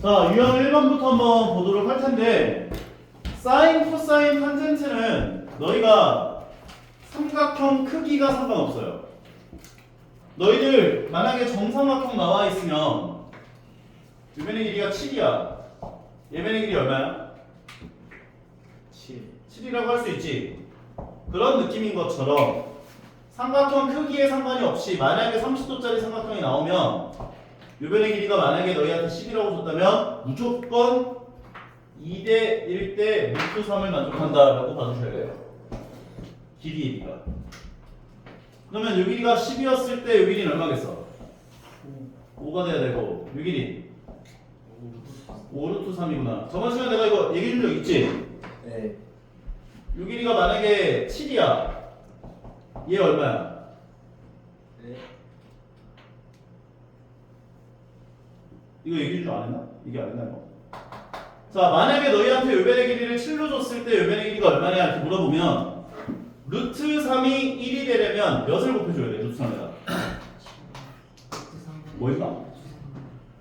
자, 유형 1번부터 한번 보도록 할 텐데, 사인, 코사인, 탄젠트는 너희가 삼각형 크기가 상관없어요. 너희들 만약에 정삼각형 나와 있으면 유변의 길이가 7이야. 예변의 길이 얼마야? 7이라고 할 수 있지. 그런 느낌인 것처럼 삼각형 크기에 상관이 없이 만약에 30도짜리 삼각형이 나오면 유변의 길이가 만약에 너희한테 10이라고 줬다면 무조건 2대 1대 루트 3을 만족한다라고 봐주셔야 돼요. 길이의 비가. 그러면 요 길이가 10이었을 때 요 길이는 얼마겠어? 5가 돼야 되고 요 길이 5 루트 3이구나. 저번 시간에 내가 이거 얘기해 준 적 있지? 네. 요 길이가 만약에 7이야. 얘 얼마야? 네. 이거 얘기해 준 줄 안 했나? 얘기 안 했나 이거? 자, 만약에 너희한테 요변의 길이를 7로 줬을 때 요변의 길이가 얼마냐 이렇게 물어보면 루트 3이 1이 되려면 몇을 곱해줘야 돼? 루트 3에다 뭐 있나?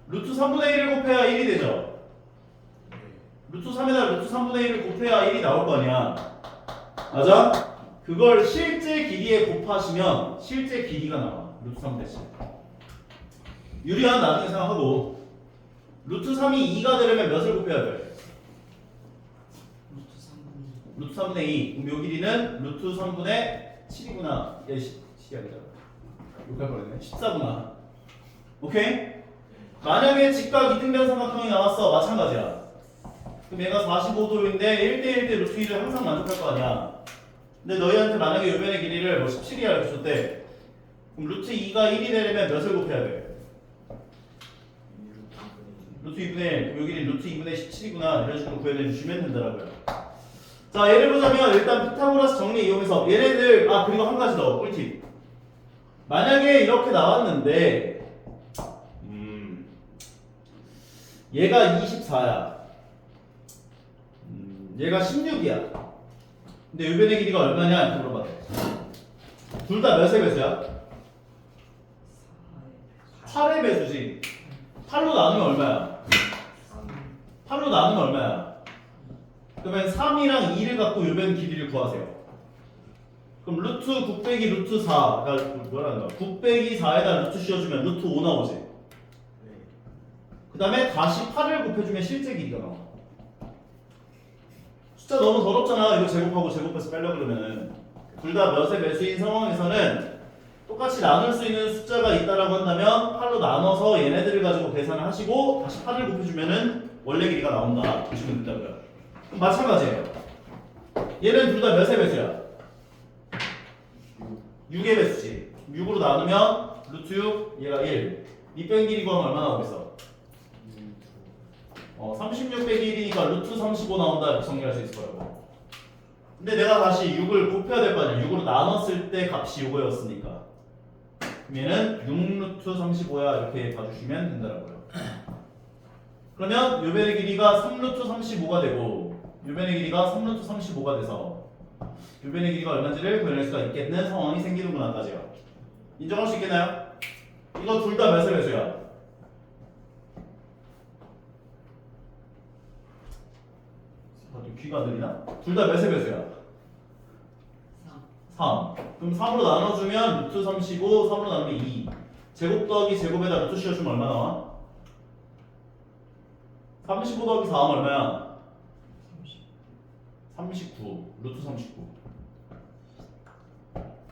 루트 3분의 1을 곱해야 1이 되죠? 루트 3에다 루트 3분의 1을 곱해야 1이 나올 거 아니야. 맞아? 그걸 실제 길이에 곱하시면 실제 길이가 나와. 루트 3분의 10. 유리한 나중에 생각하고 루트 3이 2가 되려면 몇을 곱해야 돼? 루트 3분의 2. 그럼 요 길이는 루트 3분의 7이구나. 얘 10이 아니잖아. 욕할 뻔했네. 14구나. 오케이? 만약에 직각 이등변 삼각형이 나왔어. 마찬가지야. 그럼 얘가 45도인데 1대1대 루트 2를 항상 만족할 거 아니야. 근데 너희한테 만약에 요변의 길이를 뭐 17이야 이렇게 줬대. 그럼 루트 2가 1이 되려면 몇을 곱해야 돼? 루트 2분의 1. 요 길이 루트 2분의 17이구나. 이런 식으로 구현해 주시면 된다라고요. 자, 예를 보자면 일단 피타고라스 정리 이용해서 얘네들 그리고 한 가지 더 꿀팁. 만약에 이렇게 나왔는데 얘가 24야. 얘가 16이야. 근데 요변의 길이가 얼마냐 이렇게 물어봐. 둘 다 몇의 배수야? 8의 배수지. 8로 나누면 얼마야? 8로 나누면 얼마야? 그러면 3이랑 2를 갖고 요변 길이를 구하세요. 그럼 루트 9 빼기 루트 4, 그러니까 뭐라는 거야? 9 빼기 4에다 루트 씌워주면 루트 5 나오지. 그 다음에 다시 8을 곱해주면 실제 길이가 나와. 숫자 너무 더럽잖아. 이거 제곱하고 제곱해서 빼려 그러면은. 둘 다 몇의 배수인 상황에서는 똑같이 나눌 수 있는 숫자가 있다라고 한다면 8로 나눠서 얘네들을 가지고 계산을 하시고 다시 8을 곱해주면은 원래 길이가 나온다 보시면 된다고요. 그럼 마찬가지예요. 얘는 둘 다 몇의 배수야? 6의 배수지. 6으로 나누면 루트 6, 얘가 1. 이 뺀 길이 구하면 얼마 나오겠어? 36 빼기 1이니까 루트 35 나온다 이렇게 정리할 수 있을 거라고. 근데 내가 다시 6을 곱해야 될 거 아니야. 6으로 나눴을 때 값이 요거였으니까. 그럼 얘는 6루트 35야 이렇게 봐주시면 된다라고요. 그러면 요변의 길이가 3루트 35가 되고 요변의 길이가 3루트 35가 돼서 요변의 길이가 얼마인지를 구현할 수가 있겠는 상황이 생기는구나까지요. 인정할 수 있겠나요? 이거 둘 다 몇의 배수야? 귀가 느리나? 둘 다 몇의 배수야? 3. 그럼 3으로 나눠주면 루트 35, 3으로 나누면 2. 제곱 더하기 제곱에다 루트 씌워주면 얼마 나와? 35 더하기 4 하면 얼마야? 39. 루트 39.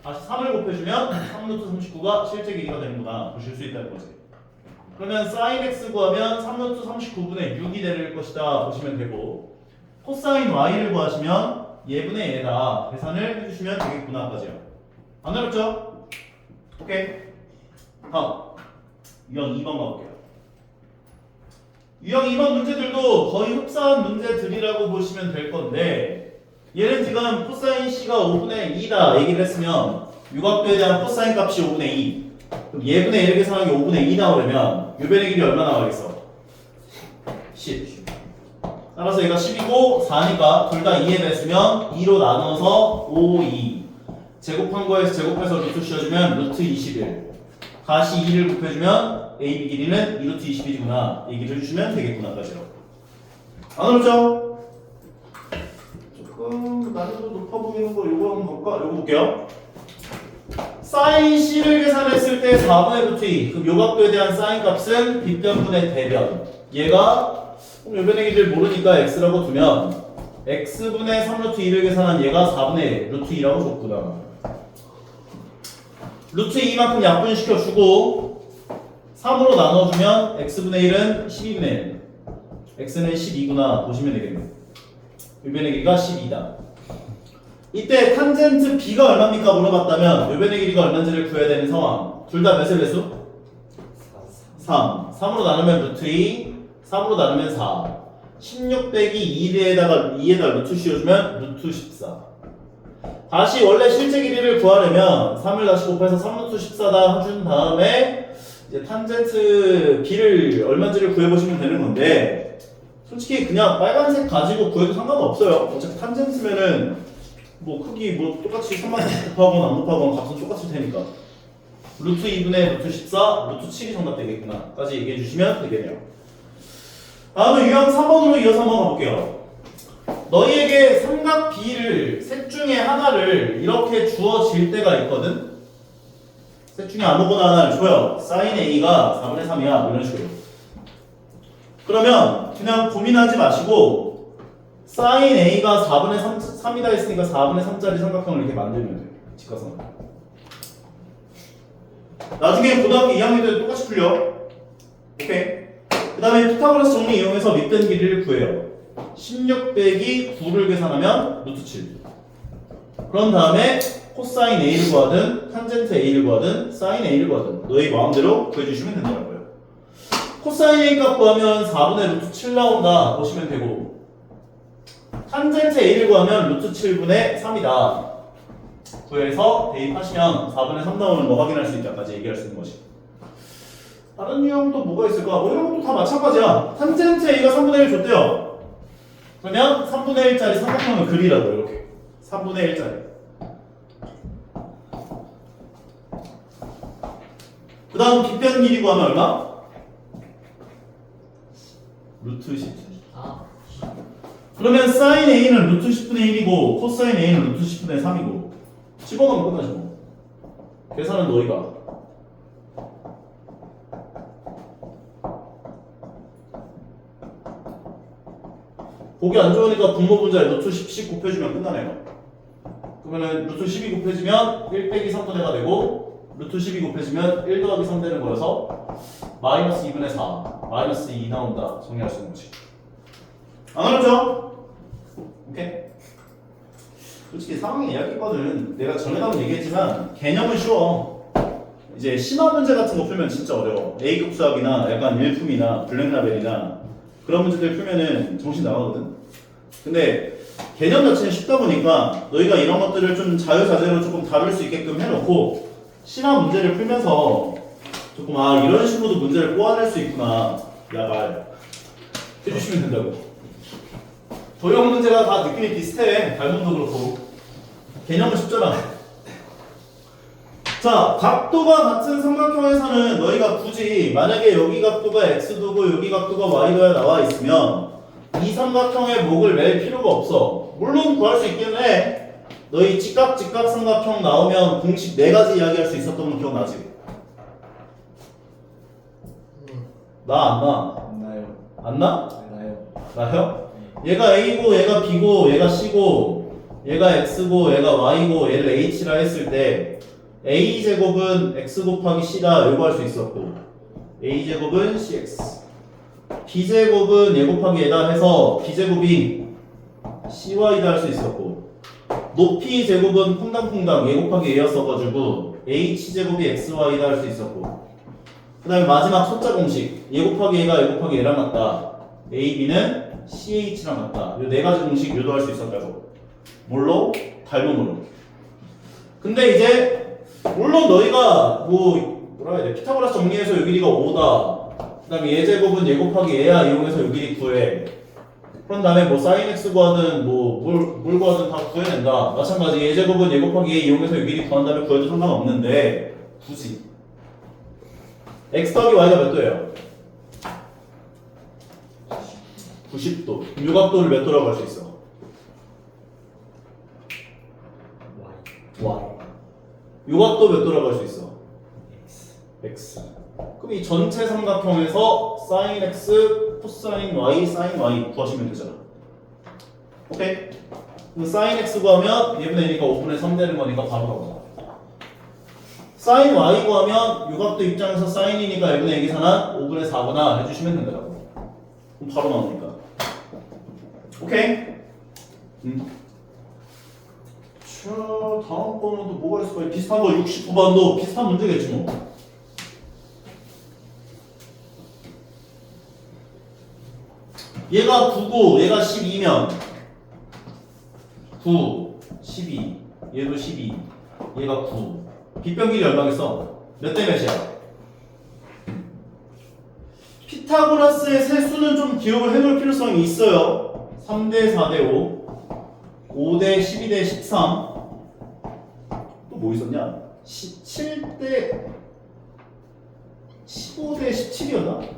다시 3을 곱해주면 3루트 39가 실제 길이가 되는구나 보실 수 있다는 거지. 그러면 sin x 구하면 3루트 39분의 6이 될 것이다 보시면 되고, 코사인 y를 구하시면 얘분의 얘다 계산을 해주시면 되겠구나까지요. 안 어렵죠? 오케이. 다음 유형 2번 가볼게요. 유형 2번 문제들도 거의 흡사한 문제들이라고 보시면 될 건데, 얘는 지금 코사인 c가 5분의 2다 얘기를 했으면 유각도에 대한 코사인 값이 5분의 2. 그럼 얘분의 얘를 계산하기 5분의 2 나오려면 요변의 길이 얼마 나와야겠어? 10. 따라서 얘가 10이고 4니까 둘 다 2의 배수면 2로 나눠서 5, 2 제곱한 거에서 제곱해서 루트 씌워주면 루트 21. 다시 2를 곱해주면 AB 길이는 2루트 21이구나 얘기를 해주시면 되겠구나까지요. 안 어렵죠? 조금 난이도 높아 보이는 거 요거 한번 볼까? 요거 볼게요. 사인 C를 계산했을 때 4분의 루트 2 그럼 요 각도에 대한 사인 값은 빗변분의 대변 얘가 요변의 길이를 모르니까 x라고 두면 x분의 3루트 2를 계산한 얘가 4분의 루트 2라고 줬구나. 루트 2만큼 약분시켜주고 3으로 나눠주면 x분의 1은 12분의 1 x는 12구나 보시면 되겠네요. 요변의 길이가 12다. 이때 탄젠트 b가 얼마입니까 물어봤다면 요변의 길이가 얼마인지를 구해야 되는 상황. 둘 다 몇의 배수? 3. 3으로 나누면 루트 2 3으로 나누면 4 16 빼기 2에다가 루트 씌워주면 루트 14. 다시 원래 실제 길이를 구하려면 3을 다시 곱해서 3루트 14다 해준 다음에 이제 탄젠트 b를 얼마인지를 구해보시면 되는 건데 솔직히 그냥 빨간색 가지고 구해도 상관없어요. 어차피 탄젠트면은 뭐 크기 뭐 똑같이 3만 곱하거나 안 곱하거나 값은 똑같을 테니까 루트 2분의 루트 14 루트 7이 정답 되겠구나 까지 얘기해 주시면 되겠네요. 다음은 유형 3번으로 이어서 한번 가볼게요. 너희에게 삼각 B를 셋 중에 하나를 이렇게 주어질 때가 있거든. 셋 중에 아무거나 하나를 줘요. 사인 A가 4분의 3이야 이런 식으로. 그러면 그냥 고민하지 마시고 사인 A가 4분의 3이다 했으니까 4분의 3짜리 삼각형을 이렇게 만들면 돼요. 직각삼각. 나중에 고등학교 2학년 때도 똑같이 풀려. 오케이. 그 다음에 피타고라스 정리 이용해서 밑변 길이를 구해요. 16 빼기 9를 계산하면 루트 7. 그런 다음에 코사인 A를 구하든 탄젠트 A를 구하든 사인 A를 구하든 너희 마음대로 구해주시면 된다고요. 코사인 A 값 구하면 4분의 루트 7 나온다 보시면 되고 탄젠트 A를 구하면 루트 7분의 3이다 구해서 대입하시면 4분의 3 나오는 거 확인할 수 있다까지 얘기할 수 있는 것이. 다른 유형도 뭐가 있을까? 뭐 이런 것도 다 마찬가지야. 탄젠트 A가 3분의 1 줬대요. 그러면 3분의 1짜리 삼각형을 그리라고 이렇게 3분의 1짜리. 그 다음 빗변 길이 구하면 얼마? 루트 10. 그러면 사인 A는 루트 10분의 1이고 코사인 A는 루트 10분의 3이고 집어넣으면 끝나지 뭐. 계산은 너희가. 보기 안 좋으니까 분모 분자에 루트 10씩 곱해주면 끝나네요. 그러면은 루트 10이 곱해지면 1 빼기 3분의가 되고 루트 10이 곱해지면 1 더하기 3 되는 거여서 마이너스 2분의 4 마이너스 2 나온다 정리할 수 있는 거지. 안 어렵죠? 오케이. 솔직히 상황의 이야기거든. 내가 전에도 한번 얘기했지만 개념은 쉬워. 이제 심화 문제 같은 거 풀면 진짜 어려워. A급 수학이나 약간 일품이나 블랙라벨이나 그런 문제들 풀면은 정신 나가거든. 근데 개념 자체는 쉽다 보니까 너희가 이런 것들을 좀 자유자재로 조금 다룰 수 있게끔 해놓고 심화 문제를 풀면서 조금 이런 식으로도 문제를 꼬아낼 수 있구나 야발 해주시면 된다고. 도형 문제가 다 느낌이 비슷해. 발문도 그렇고 개념은 쉽잖아. 자, 각도가 같은 삼각형에서는 너희가 굳이 만약에 여기 각도가 x도고 여기 각도가 y도야 나와 있으면 이 삼각형의 목을 맬 필요가 없어. 물론 구할 수 있긴 해. 너희 직각 삼각형 나오면 공식 4가지 이야기할 수 있었던 거 기억나지? 나 안 나? 안 나요. 안 나? 나요. 나요? 얘가 A고 얘가 B고 얘가 C고 얘가 X고 얘가 Y고 얘를 H라 했을 때 A제곱은 X 곱하기 C다 요거 할 수 있었고 A제곱은 CX B제곱은 얘 곱하기 얘다 해서 B제곱이 CY다 할 수 있었고 높이 제곱은 퐁당퐁당 얘 곱하기 얘였어가지고 H제곱이 XY다 할 수 있었고 그 다음에 마지막 숫자 공식 얘 곱하기 얘가 얘 곱하기 얘랑 같다 AB는 CH랑 같다. 이 4가지 공식 유도할 수 있었다고. 뭘로? 닮음으로. 근데 이제 물론 너희가 뭐라 해야 돼? 피타고라스 정리해서 요 길이가 5다. 그 다음에 얘 제곱은 얘 곱하기 얘야 이용해서 요 길이 9해. 그런 다음에 뭐 사인 x 구하든 뭘 구하든 다 구해낸다. 마찬가지 얘 제곱은 얘 곱하기 얘 이용해서 요 길이 구한 다음에 구해도 상관없는데 굳이 x 더하기 y가 몇 도예요? 90도. 요각도를 몇 도라고 할 수 있어? y. 요각도 몇 도라고 할 수 있어? x. 그럼 이 전체 삼각형에서 sin x, 코사인 y, sin y 구하시면 되잖아. 오케이? 그럼 sin x 구하면 얘분의 1이니까 5분의 3 되는 거니까 바로 나오잖아. sin y 구하면 요각도 입장에서 sin이니까 얘분의 1 계산한 5분의 4구나 해주시면 된다고. 그럼 바로 나오니까. 오케이? 자, 다음 번은 또 뭐가 있을까요? 비슷한 거 69번도 비슷한 문제겠지 뭐. 얘가 9고 얘가 12면 9, 12 얘도 12 얘가 9 빗변 길이 얼마겠어? 몇 대 몇이야? 피타고라스의 세수는 좀 기억을 해놓을 필요성이 있어요. 3대 4대 5 5대 12대 13 또 뭐 있었냐? 17대 15대 17이었나?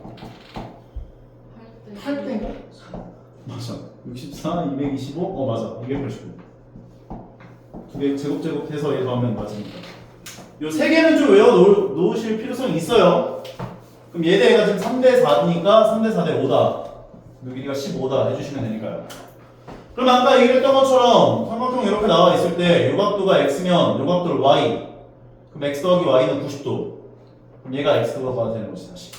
8대인가? 맞아. 64, 225, 맞아. 289. 두 개 제곱제곱해서 얘 더하면 맞으니까. 요 세 개는 좀 외워놓으실 필요성이 있어요. 그럼 얘 대 얘가 지금 3대 4니까 3대 4대 5다. 요 길이가 15다 해주시면 되니까요. 그럼 아까 얘기했던 것처럼 삼각형 이렇게 나와 있을 때 요각도가 x면 요각도를 y. 그럼 x 더하기 y는 90도. 그럼 얘가 x도가 봐야 되는 것이 다시.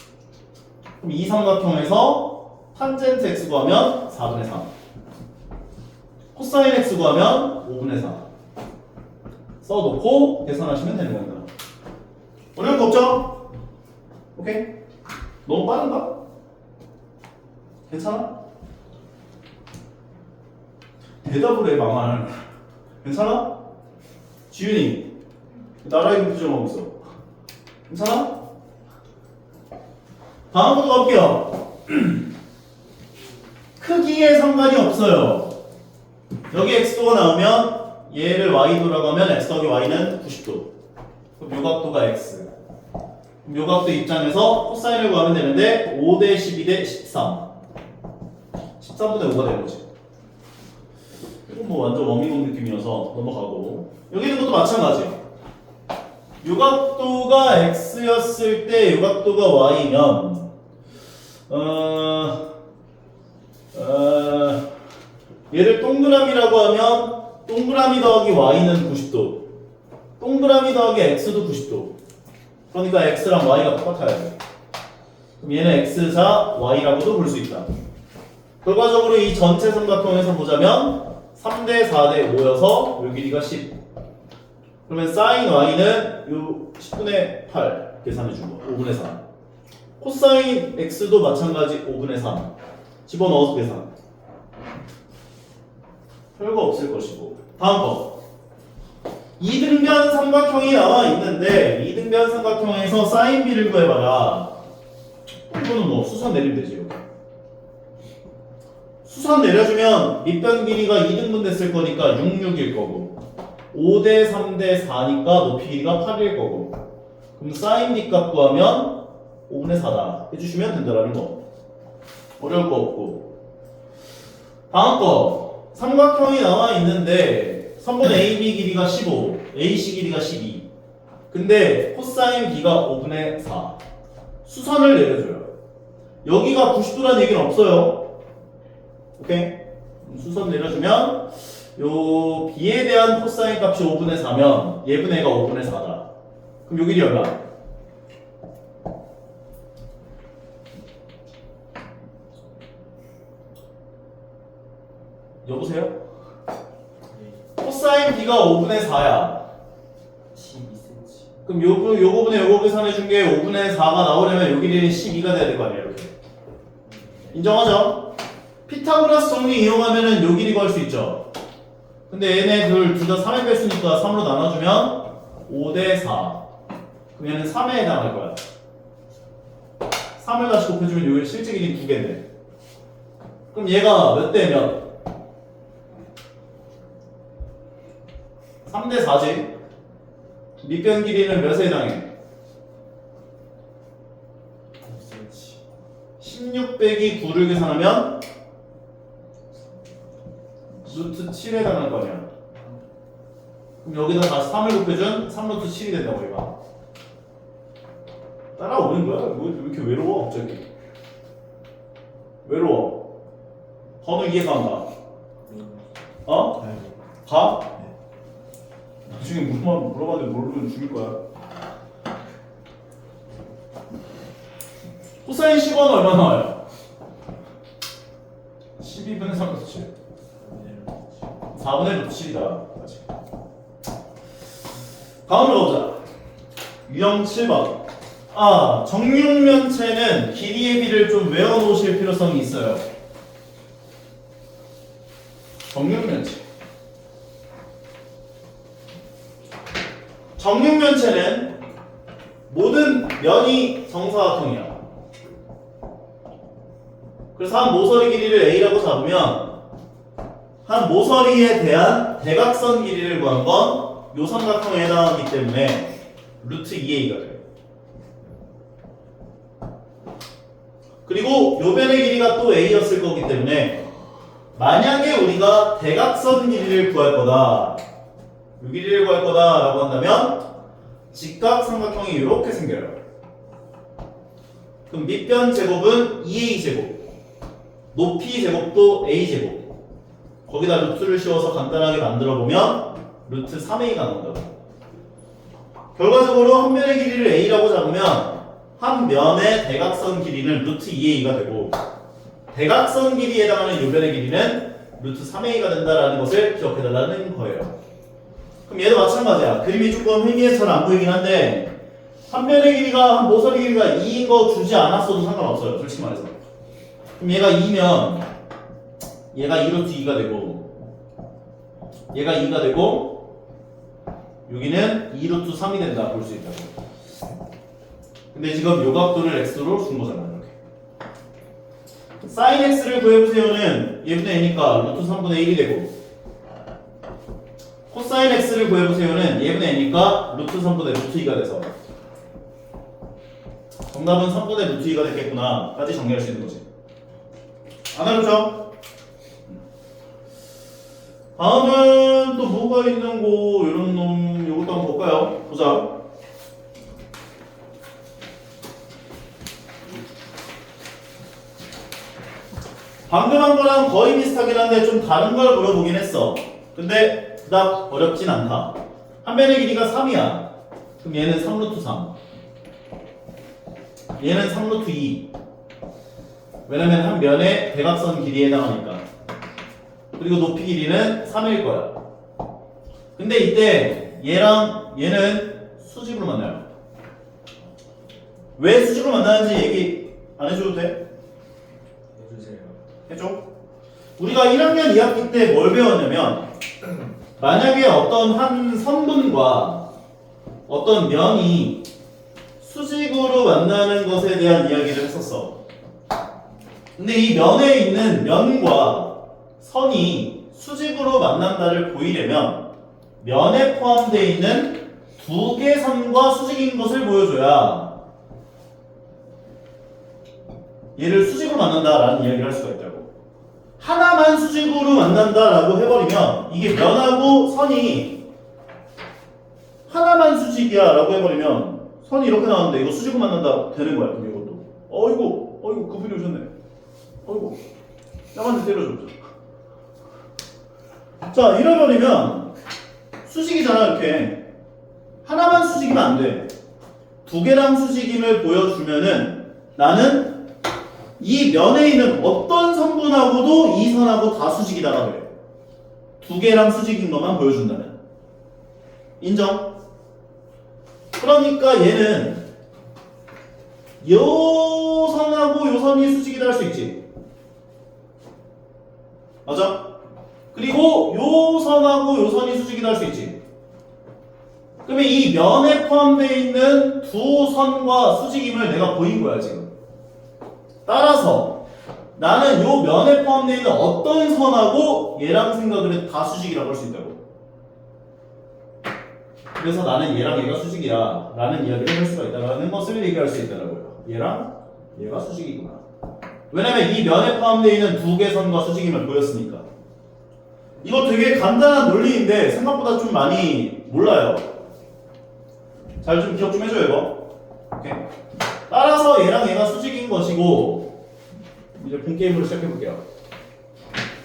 그럼 이 삼각형에서 탄젠트 x 구하면 4분의 3 코사인 x 구하면 5분의 4 써놓고 계산하시면 되는 겁니다. 어려운 거 없죠? 오케이? 너무 빠른가? 괜찮아? 대답을 해 망할. 괜찮아? 지윤이 나라의 표정하고 있어. 괜찮아? 다음부터 가볼게요. 크기에 상관이 없어요. 여기 x도가 나오면 얘를 y도라고 하면 x 더하기 y는 90도. 그럼 요각도가 x. 그럼 요각도 입장에서 코사인을 구하면 되는데 5대 12대 13. 13분의 5가 되는 거지. 이건 뭐 완전 워밍업 느낌이어서 넘어가고. 여기 있는 것도 마찬가지. 요각도가 x였을 때 요각도가 y면 얘를 동그라미라고 하면 동그라미 더하기 y는 90도 동그라미 더하기 x도 90도 그러니까 x랑 y가 똑같아야 돼. 그럼 얘는 x자 y라고도 볼 수 있다. 결과적으로 이 전체 삼각형에서 보자면 3대 4대 5여서 요 길이가 10 그러면 sin y는 요 10분의 8 계산해준 거 5분의 3 코사인 x도 마찬가지 5분의 3 집어넣어서 계산 별거 없을 것이고. 다음 거. 이등변 삼각형이 나와 있는데 이등변 삼각형에서 사인 b를 구해봐라. 이거는 뭐 수선 내리면 되지. 이렇게. 수선 내려주면 밑변 길이가 2등분 됐을 거니까 6, 6일 거고 5대 3대 4니까 높이 길이가 8일 거고 그럼 사인 b 값 구하면 5분의 4다 해주시면 된다라는 거. 어려울 거 없고. 다음 거. 삼각형이 나와 있는데 선분 AB 길이가 15, AC 길이가 12. 근데 코사인 B가 5분의 4. 수선을 내려줘요. 여기가 90도라는 얘기는 없어요. 오케이? 수선 내려주면 요 B에 대한 코사인 값이 5분의 4면 얘분의 A가 5분의 4다. 그럼 요 길이 얼마? 여보세요? 코사인 B가 5분의 4야. 12cm. 그럼 요거 분의 요거 계산해준 게 5분의 4가 나오려면 요 길이는 12가 돼야 될 거 아니에요, 이렇게. 인정하죠? 피타고라스 정리 이용하면은 요 길이 구할 수 있죠. 근데 얘네 둘 다 3의 배수니까 3으로 나눠주면 5대 4. 그럼 얘는 3에 해당할 거야. 3을 다시 곱해주면 요 실제 길이 2개인데. 그럼 얘가 몇 대 몇? 3대 4지. 밑변 길이는 몇에 해당해? 16 빼기 9를 계산하면 루트 7에 해당할 거 아니야. 그럼 여기다 다시 3을 곱해준 3루트 7이 된다고 얘가. 따라오는 거야? 왜 이렇게 외로워 갑자기? 외로워. 번호 이해가 안 가. 어? 가? 나중에 물어봤는데 모르면 죽일 거야. 코사인 10은 얼마 나와요? 12분의 3루트 7. 4분의 루트 7이다. 다음으로 가보자. 유형 7번. 정육면체는 길이의 비를 좀 외워놓으실 필요성이 있어요. 정육면체. 정육면체는 모든 면이 정사각형이야. 그래서 한 모서리 길이를 A라고 잡으면 한 모서리에 대한 대각선 길이를 구한 건 요 삼각형에 해당하기 때문에 루트 2A가 돼요. 그리고 요 변의 길이가 또 A였을 거기 때문에 만약에 우리가 대각선 길이를 구할 거다, 요 길이를 구할 거다 라고 한다면 직각 삼각형이 이렇게 생겨요. 그럼 밑변 제곱은 2A 제곱, 높이 제곱도 A 제곱, 거기다 루트를 씌워서 간단하게 만들어 보면 루트 3A가 나온다고. 결과적으로 한 면의 길이를 A라고 잡으면 한 면의 대각선 길이는 루트 2A가 되고 대각선 길이에 해당하는 요 변의 길이는 루트 3A가 된다라는 것을 기억해달라는 거예요. 그럼 얘도 마찬가지야. 그림이 조금 희미해서 잘 안 보이긴 한데 한 면의 길이가, 한 모서리 길이가 2인 거 주지 않았어도 상관없어요. 솔직히 말해서. 그럼 얘가 2면 얘가 2루트 2가 되고 얘가 2가 되고 여기는 2루트 3이 된다 볼 수 있다고. 근데 지금 요 각도를 x로 준 거잖아. 이렇게. sin x를 구해보세요는 얘분의 a니까 루트 3분의 1이 되고 코사인 x를 구해보세요는 얘분의 a니까 루트 3분의 루트 2가 돼서 정답은 3분의 루트 2가 됐겠구나 까지 정리할 수 있는 거지. 안 어렵죠? 다음은 또 뭐가 있는 거 이런 놈 요것도 한번 볼까요? 보자. 방금 한 거랑 거의 비슷하긴 한데 좀 다른 걸 물어보긴 했어. 근데 그닥 어렵진 않다. 한 변의 길이가 3이야. 그럼 얘는 3루트 3. 얘는 3루트 2. 왜냐면 한 면의 대각선 길이에 해당하니까. 그리고 높이 길이는 3일 거야. 근데 이때 얘랑 얘는 수직으로 만나요. 왜 수직으로 만나는지 얘기 안 해줘도 돼? 해주세요. 해줘. 우리가 1학년 2학기 때 뭘 배웠냐면 만약에 어떤 한 선분과 어떤 면이 수직으로 만나는 것에 대한 이야기를 했었어. 근데 이 면에 있는 면과 선이 수직으로 만난다를 보이려면 면에 포함되어 있는 두 개 선과 수직인 것을 보여줘야 얘를 수직으로 만난다라는 이야기를 할 수가 있다고. 하나만 수직으로 만난다라고 해버리면 이게 면하고 선이 하나만 수직이야 라고 해버리면 선이 이렇게 나왔는데 이거 수직으로 만난다 되는 거야. 그럼 이것도 어이구 그분이 오셨네. 어이구 나한테 때려줘. 자 이래버리면 수직이잖아. 이렇게 하나만 수직이면 안 돼. 두 개랑 수직임을 보여주면은 나는 이 면에 있는 어떤 선분하고도 이 선하고 다 수직이다라고 해. 두 개랑 수직인 것만 보여준다면 인정? 그러니까 얘는 요 선하고 요 선이 수직이다 할 수 있지. 맞아? 그리고 요 선하고 요 선이 수직이다 할 수 있지. 그러면 이 면에 포함되어 있는 두 선과 수직임을 내가 보인 거야 지금. 따라서 나는 요 면에 포함되어 있는 어떤 선하고 얘랑 생각을 해도 다 수직이라고 할 수 있다고. 그래서 나는 얘랑 얘가 수직이야 라는 이야기를 할 수가 있다는 것을 얘기할 수 있다고요. 얘랑 얘가 수직이구나. 왜냐면 이 면에 포함되어 있는 두 개 선과 수직임을 보였으니까. 이거 되게 간단한 논리인데 생각보다 좀 많이 몰라요. 잘 좀 기억 좀 해줘요 이거. 오케이. 따라서 얘랑 얘가 수직인 것이고 이제 본 게임으로 시작해 볼게요.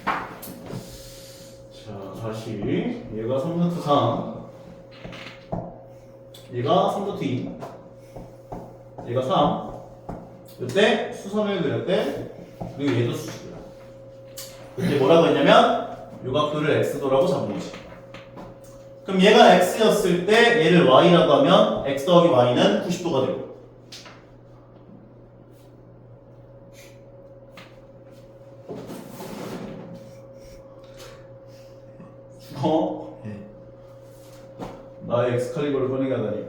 자 다시 얘가 3루트 3, 얘가 3루트 2, 얘가 3. 이때 수선을 그렸대. 그리고 얘도 수직이야. 이때 뭐라고 했냐면 요각도를 x도라고 잡은 거지. 그럼 얘가 x였을 때 얘를 y라고 하면 x 더하기 y는 90도가 되고, 죽어? 나의 엑스칼리버를 꺼내게 하다니.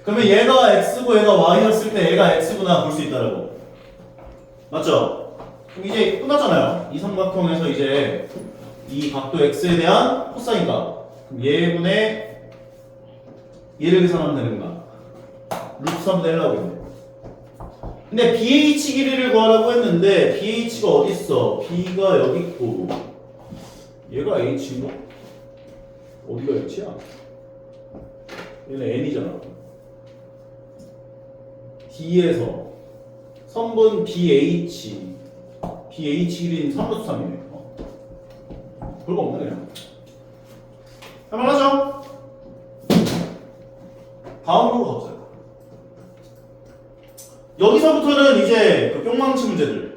그러면 얘가 x고 얘가 y였을 때 얘가 x구나 볼 수 있다라고. 맞죠? 그럼 이제 끝났잖아요. 이 삼각형에서 이제 이 각도 x에 대한 코사인 값. 그럼 얘분의 얘를 계산하면 되는 거야. 루트 3분의 1 나오고 있네. 근데 BH 길이를 구하라고 했는데 BH가 어디 있어? B가 여기 있고 얘가 H인가? 어디가 H야? 얘는 N이잖아. D에서 선분 BH 길이는 3루트 3이네. 별거 없네 그냥. 할만하죠? 다음으로 가보세요. 여기서부터는 이제 그 뿅망치 문제들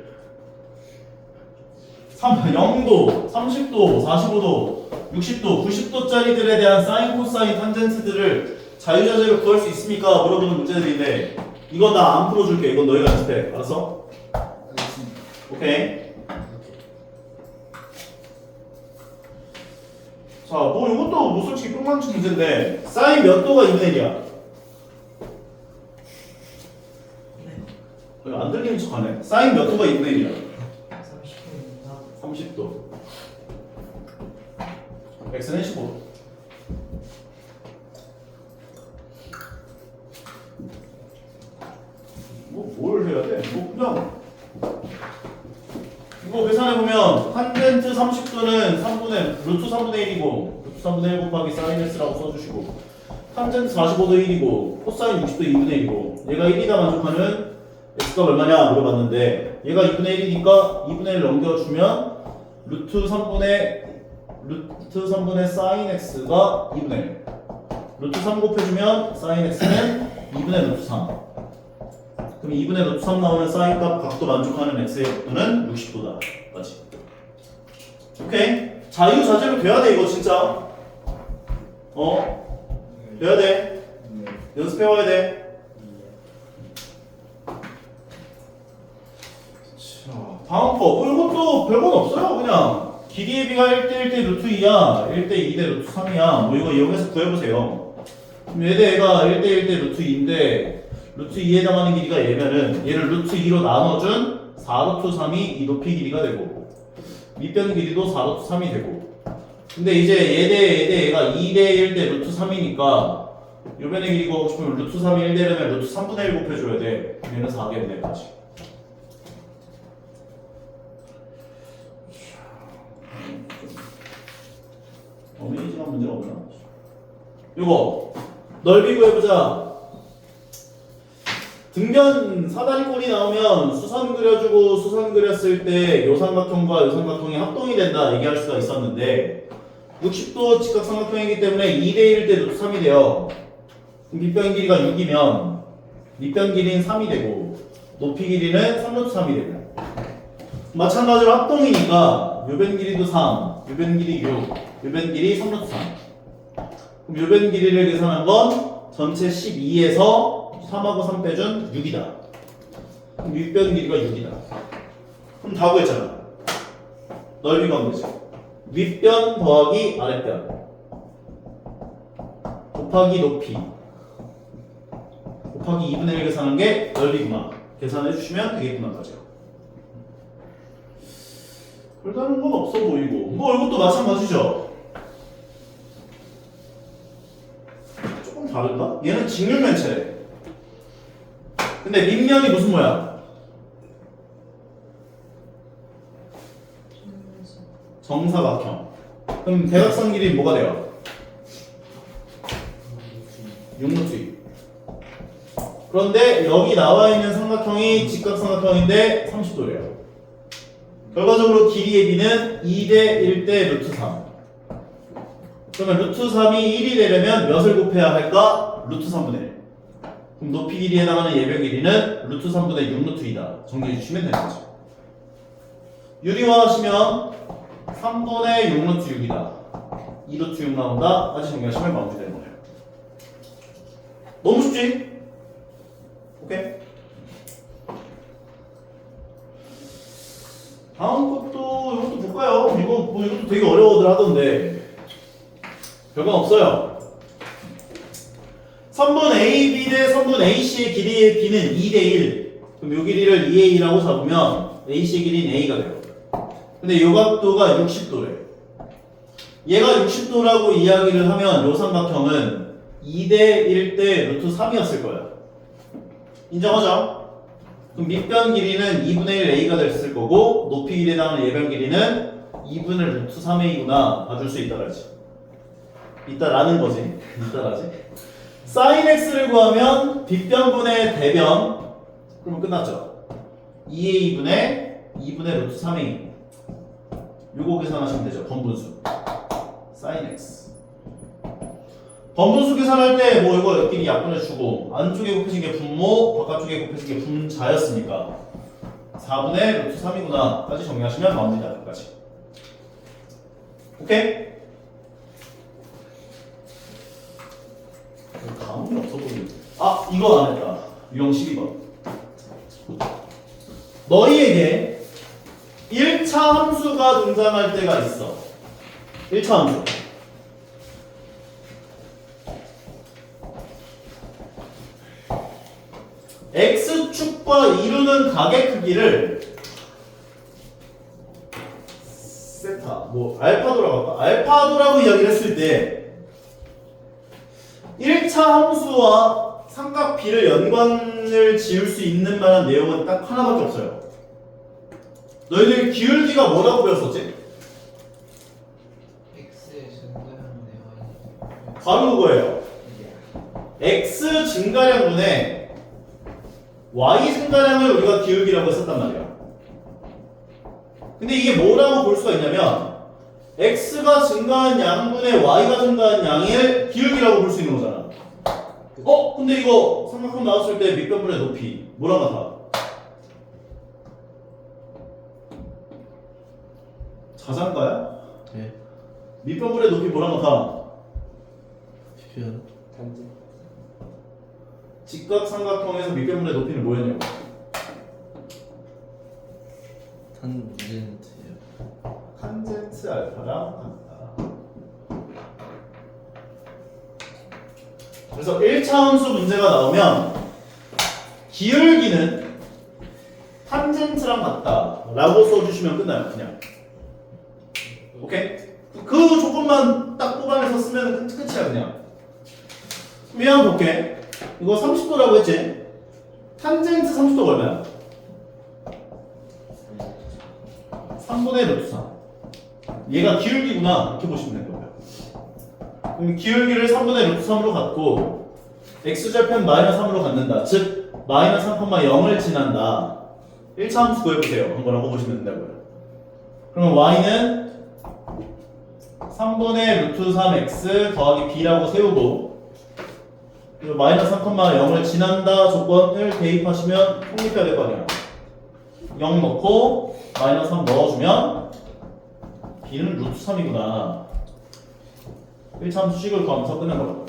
0도, 30도, 45도, 60도, 90도짜리들에 대한 사인, 코사인, 탄젠트들을 자유자재로 구할 수 있습니까? 물어보는 문제들인데 이거 나 안 풀어줄게. 이건 너희가 연습해. 알았어? 알겠습니다. 오케이. 자, 뭐 이것도 뭐 솔직히 뿅망치 문제인데 사인 몇 도가 2분의 1이야? 안 들리는 척하네. 사인 몇 도가 2분의 1이야? 30도. x는 15도. 뭘 해야 돼? 뭐 그냥 이거 계산해보면 탄젠트 30도는 3분의 루트 3분의 1이고 루트 3분의 1 곱하기 사인 x라고 써주시고 탄젠트 45도 1이고 코사인 60도 2분의 1이고 얘가 1이다 만족하는 x가 얼마냐 물어봤는데 얘가 2분의 1이니까 2분의 1 넘겨주면 루트 3분의 사인 x가 2분의 1 루트 3 곱해주면 사인 x는 2분의 루트 3 그럼 2분의 루트 3 나오는 사인 값 각도 만족하는 x의 각도는 60도다. 맞지? 오케이? 자유자재로 돼야 돼 이거 진짜. 돼야 돼. 연습해와야 돼. 자, 다음 거. 이것도 별건 없어요. 그냥 길이의 비가 1대 1대 루트 2야. 1대 2대 루트 3이야. 뭐 이거 이용해서 구해보세요. 그럼 얘가 1대 1대 루트 2인데 루트 2에 해당하는 길이가 얘면은 얘를 루트 2로 나눠준 4루트 3이 이 높이 길이가 되고 밑변 길이도 4루트 3이 되고 근데 이제 얘가 2대 1대 루트 3이니까 요 변의 길이 구하고 싶으면 루트 3이 1대라면 루트 3분의 1 곱해줘야 돼. 얘는 4겠네 까지. 어메이징한 문제가 없나? 요거 넓이 구해보자. 등변 사다리꼴이 나오면 수선 그려주고 수선 그렸을 때 요 삼각형과 요 삼각형이 합동이 된다 얘기할 수가 있었는데 60도 직각삼각형이기 때문에 2대 1대 루트 3이 돼요. 밑변 길이가 6이면 밑변 길이는 3이 되고 높이 길이는 3루트 3이 되고 마찬가지로 합동이니까 요변 길이도 3, 요변 길이 6, 요변 길이 3루트 3 그럼 요변 길이를 계산한 건 전체 12에서 3하고 3 빼준 6이다. 그럼 윗변 길이가 6이다. 그럼 다 구했잖아. 넓이가 언제지? 윗변 더하기 아랫변 곱하기 높이 곱하기 2분의 1 계산한 게 넓이구나. 계산해 주시면 되겠구나까지요. 별다른 건 없어 보이고 뭐 이것도 마찬가지죠. 조금 다른가? 얘는 직육면체래. 근데 밑면이 무슨 모양? 정사각형. 그럼 대각선 길이 뭐가 돼요? 6루트 2. 그런데 여기 나와 있는 삼각형이 직각삼각형인데 30도래요. 결과적으로 길이의 b는 2대 1대 루트 3. 그러면 루트 3이 1이 되려면 몇을 곱해야 할까? 루트 3분의 1. 그럼 높이 길이에 해당하는 예변 길이는 루트 3분의 6 루트 2다. 정리해 주시면 되는 거죠. 유리화 하시면 3분의 6 루트 6이다. 2 루트 6 나온다. 다시 정리하시면 마무리되는 거예요. 너무 쉽지? 오케이? 다음 것도 이것도 볼까요? 이것도 되게 어려워들 하던데 별건 없어요. 선분 AB 대 선분 AC의 길이의 B는 2대 1. 그럼 이 길이를 2A라고 잡으면 AC의 길이는 A가 돼요. 근데 이 각도가 60도래. 얘가 60도라고 이야기를 하면 이 삼각형은 2대 1대 루트 3이었을 거야. 인정하죠? 그럼 밑변 길이는 2분의 1 A가 됐을 거고 높이 길이에 해당하는 예변 길이는 2분의 루트 3A구나 봐줄 수 있다라지. 있다라는 거지. 있다라지. sin x를 구하면 빗변분의 대변 그러면 끝났죠. 2A분의 2분의 루트 3A 요거 계산하시면 되죠. 번분수 sin x 번분수 계산할 때 뭐 이거 끼리 약분해 주고 안쪽에 곱해진 게 분모 바깥쪽에 곱해진 게 분자였으니까 4분의 루트 3이구나 까지 정리하시면 마무리다. 여기까지. 오케이? 감이 없어 보이는데. 아 이거 안 했다. 유형 12번. 너희에게 1차 함수가 등장할 때가 있어. 1차 함수. x축과 이루는 각의 크기를 세타, 뭐 알파도라고 할까? 알파도라고 이야기를 했을 때 1차 함수와 삼각 B를 연관을 지을 수 있는 만한 내용은 딱 하나밖에 없어요. 너희들 기울기가 뭐라고 배웠었지? X의 증가량분의 바로 그거예요. x 증가량분의 y 증가량을 우리가 기울기라고 했었단 말이야. 근데 이게 뭐라고 볼 수가 있냐면 x가 증가한 양분의 y가 증가한 양을 기울기라고 볼 수 있는 거잖아. 근데 이거 삼각형 나왔을 때 밑변분의 높이 뭐랑 같아? 자산가야? 네. 밑변분의 높이 뭐랑 같아? 표현. 단지 직각삼각형에서 밑변분의 높이는 뭐였냐고? 탄젠트요. 탄젠트 알파랑 같다. 그래서 1차 함수 문제가 나오면 기울기는 탄젠트랑 같다 라고 써주시면 끝나요. 그냥. 오케이? 그 조건만 딱 뽑아내서 쓰면 끝이야 그냥. 그럼 얘 한번 볼게. 이거 30도라고 했지? 탄젠트 30도가 얼마야? 3분의 루트 3. 얘가 기울기구나 이렇게 보시면 될 거예요. 그럼 기울기를 3분의 루트 3으로 갖고 x절편 마이너스 3으로 갖는다. 즉 마이너스 3,0을 지난다. 1차 함수 구해보세요. 한번 하고 보시면 된다고요. 그러면 y는 3분의 루트 3x 더하기 b라고 세우고 그리고 마이너스 3,0을 지난다 조건을 대입하시면 성립해야 될 거 아니야. 0 넣고 마이너스 3 넣어주면 b는 루트 3이구나. 1차 함수 식을 구하면서 끝난 거라고.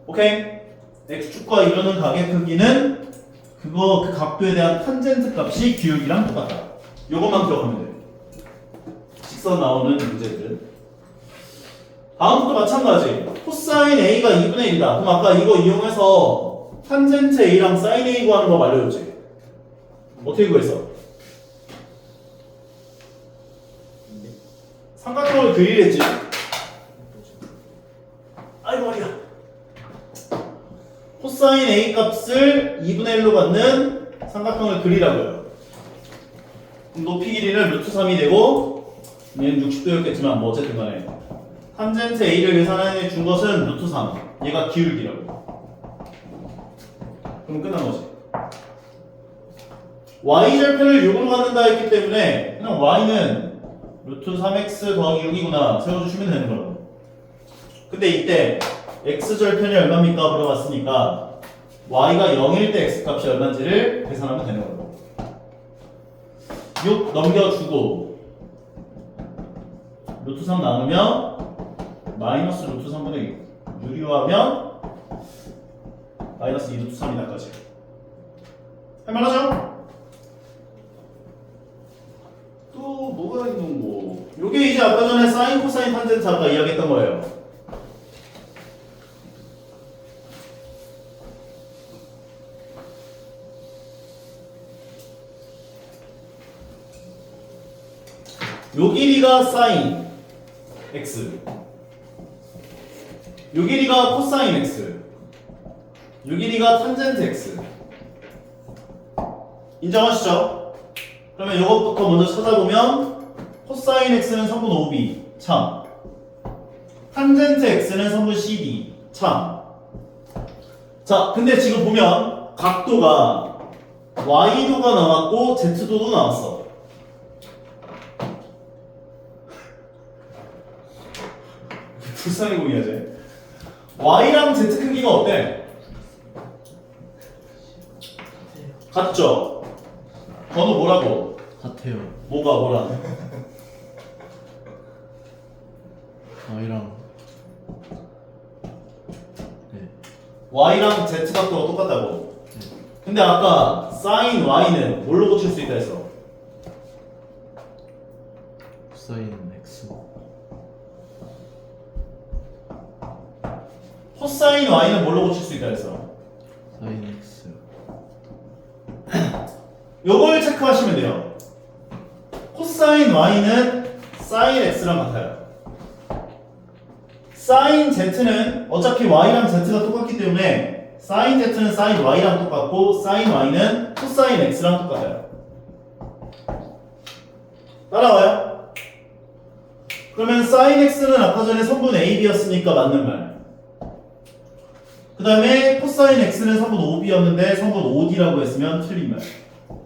오케이? x축과 이루는 각의 크기는 그 각도에 대한 탄젠트 값이 기울기랑 똑같다. 요것만 기억하면 돼. 직선 나오는 문제들은. 다음부터 마찬가지. 코사인 A가 2분의 1이다. 그럼 아까 이거 이용해서 탄젠트 A랑 사인 A 구하는 법 알려줬지? 어떻게 구했어? 삼각형을 그리랬지? 아이고 머리야. 코사인 A 값을 2분의 1로 받는 삼각형을 그리라고요. 그럼 높이 길이는 루트 3이 되고 얘는 60도였겠지만 뭐 어쨌든 간에 탄젠트 A를 계산해 준 것은 루트 3. 얘가 기울기라고. 그럼 끝난 거지. y절편을 6으로 갖는다 했기 때문에 그냥 y는 루트 3x 더하기 6이구나 세워주시면 되는 거라고. 근데 이때 x절편이 얼마입니까? 물어봤으니까 y가 0일 때 x값이 얼마인지를 계산하면 되는 거라고. 6 넘겨주고 루트 3 나누면 마이너스 루트 3분의 6 유리화하면 마이너스 2 루트 3이다까지 할만하죠? 또 뭐가 있는 거? 요게 이제 아까 전에 사인 코사인 탄젠트 아까 이야기했던 거예요. 요 길이가 사인 x, 요 길이가 코사인 x, 요 길이가 탄젠트 x. 인정하시죠? 그러면 이것부터 먼저 찾아보면 코사인 x는 선분 5b 참, 탄젠트 x는 선분 cd 참. 자, 근데 지금 보면 각도가 y도가 나왔고 z도도 나왔어. 불쌍해 보이야지. y랑 z 크기가 어때? 같죠? 번호 뭐라고? 같아요. 뭐라? y랑 네. y랑 z 각도가 똑같다고. 근데 아까 sin y는 뭘로 고칠 수 있다 했어? 코사인 x. 코사인 y는 뭘로 고칠 수 있다 했어? 사인 x. 요걸 체크하시면 돼요. 코사인 y는 sin x랑 같아요. sin z는 어차피 y랑 z가 똑같기 때문에 sin z는 sin y랑 똑같고 sin y는 코사인 x랑 똑같아요. 따라와요? 그러면 sin x는 아까 전에 선분 AB였으니까 맞는 말. 그 다음에 코사인 x는 선분 OB였는데 선분 OD라고 했으면 틀린 말.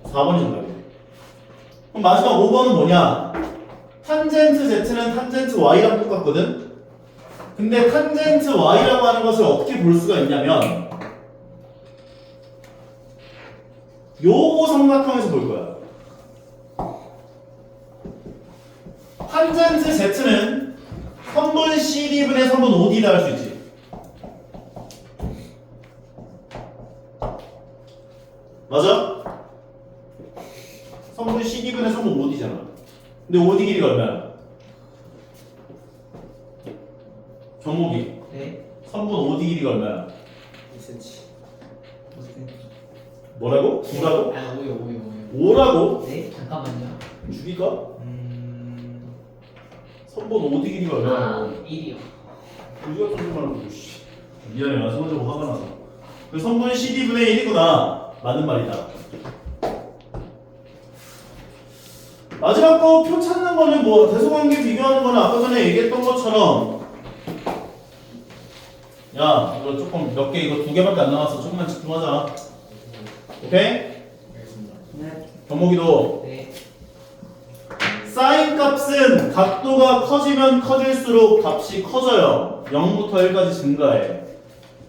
4번이 정답이에요. 그럼 마지막 5번은 뭐냐? 탄젠트 z는 탄젠트 y랑 똑같거든? 근데 탄젠트 y라고 하는 것을 어떻게 볼 수가 있냐면 요거 삼각형에서 볼 거야. 탄젠트 z는 선분 CD분의 선분 OD라 할 수 있지. 맞아? 선분 CD분의 선분 OD잖아. 근데 OD 길이가 얼마야? 정목이. 네. 선분 OD 길이가 얼마야? 2cm. 5cm. 뭐라고? 9라고? 아, 5요. 5라고? 네. 잠깐만요. 죽이가? 선분 OD 길이가 얼마야? 아, 1이요. 우리가 좀 말고 씨. 미안해, 나 순간적으로 화가 나서. 그 선분 CD분의 1이구나. 맞는 말이다. 마지막 거 표 찾는 거는 뭐 대소관계 비교하는 거는 아까 전에 얘기했던 것처럼 야 이거 조금 몇 개 이거 2개밖에 안 남았어. 조금만 집중하자. 오케이? 알겠습니다. 네. 경목이도 네. 사인 값은 각도가 커지면 커질수록 값이 커져요. 0부터 1까지 증가해.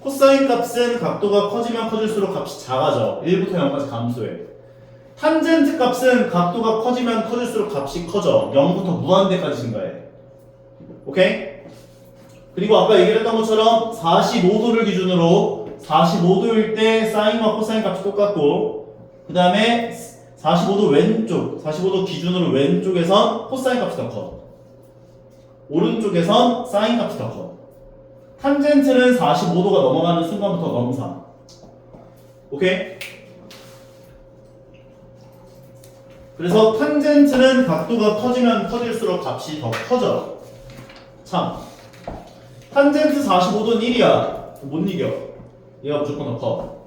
코사인 값은 각도가 커지면 커질수록 값이 작아져. 1부터 0까지 감소해. 탄젠트 값은 각도가 커지면 커질수록 값이 커져. 0부터 무한대까지 증가해. 오케이? 그리고 아까 얘기를 했던 것처럼 45도를 기준으로 45도일 때 사인과 코사인 값이 똑같고 그 다음에 45도 왼쪽, 45도 기준으로 왼쪽에선 코사인 값이 더 커. 오른쪽에선 사인 값이 더 커. 탄젠트는 45도가 넘어가는 순간부터 넘사. 오케이? 그래서 탄젠트는 각도가 커지면 커질수록 값이 더 커져. 참. 탄젠트 45도는 1이야. 못 이겨. 얘가 무조건 더 커.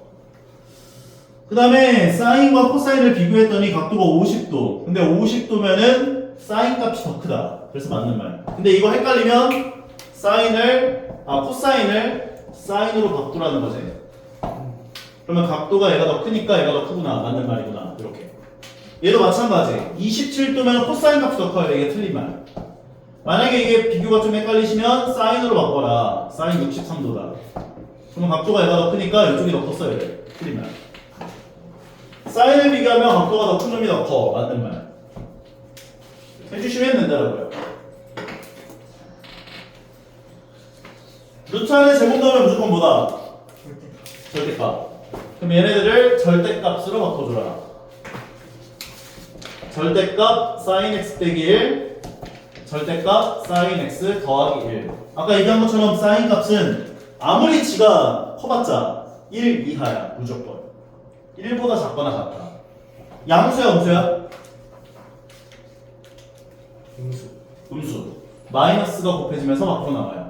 그 다음에 사인과 코사인을 비교했더니 각도가 50도. 근데 50도면은 사인 값이 더 크다. 그래서 맞는 말. 근데 이거 헷갈리면 코사인을 사인으로 바꾸라는 거지. 그러면 각도가 얘가 더 크니까 얘가 더 크구나. 맞는 말이구나. 이렇게. 얘도 마찬가지. 27도면 코사인 값이 더 커야 돼. 이게 틀린 말. 만약에 이게 비교가 좀 헷갈리시면 사인으로 바꿔라. 사인 63도다. 그러면 각도가 얘가 더 크니까 이쪽이 더 컸어야 돼. 틀린 말. 사인을 비교하면 각도가 더 큰 놈이 더 커. 맞는 말. 해주시면 된다고요. 루트 안에 제곱 넣으면 무조건 뭐다? 절대값. 그럼 얘네들을 절대값으로 바꿔줘라. 절대값 sin x 빼기 1, 절대값 sin x 더하기 1. 아까 얘기한 것처럼 sin 값은 아무리 지가 커봤자 1 이하야. 무조건 1보다 작거나 같다. 양수야 음수야? 음수. 음수. 마이너스가 곱해지면서 밖으로 나와요.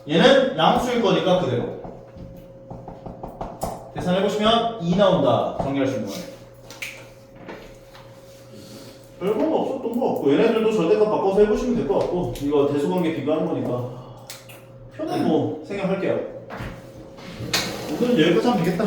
얘는 양수일 거니까 그대로. 계산해보시면 2 나온다. 정리할 수 있는 거예요. 별건 없었던 거 같고 얘네들도 절대값 바꿔서 해보시면 될 것 같고 이거 대소관계 비교하는 거니까 표는 뭐 생략할게요. 오늘은 여기까지 하면 되겠다.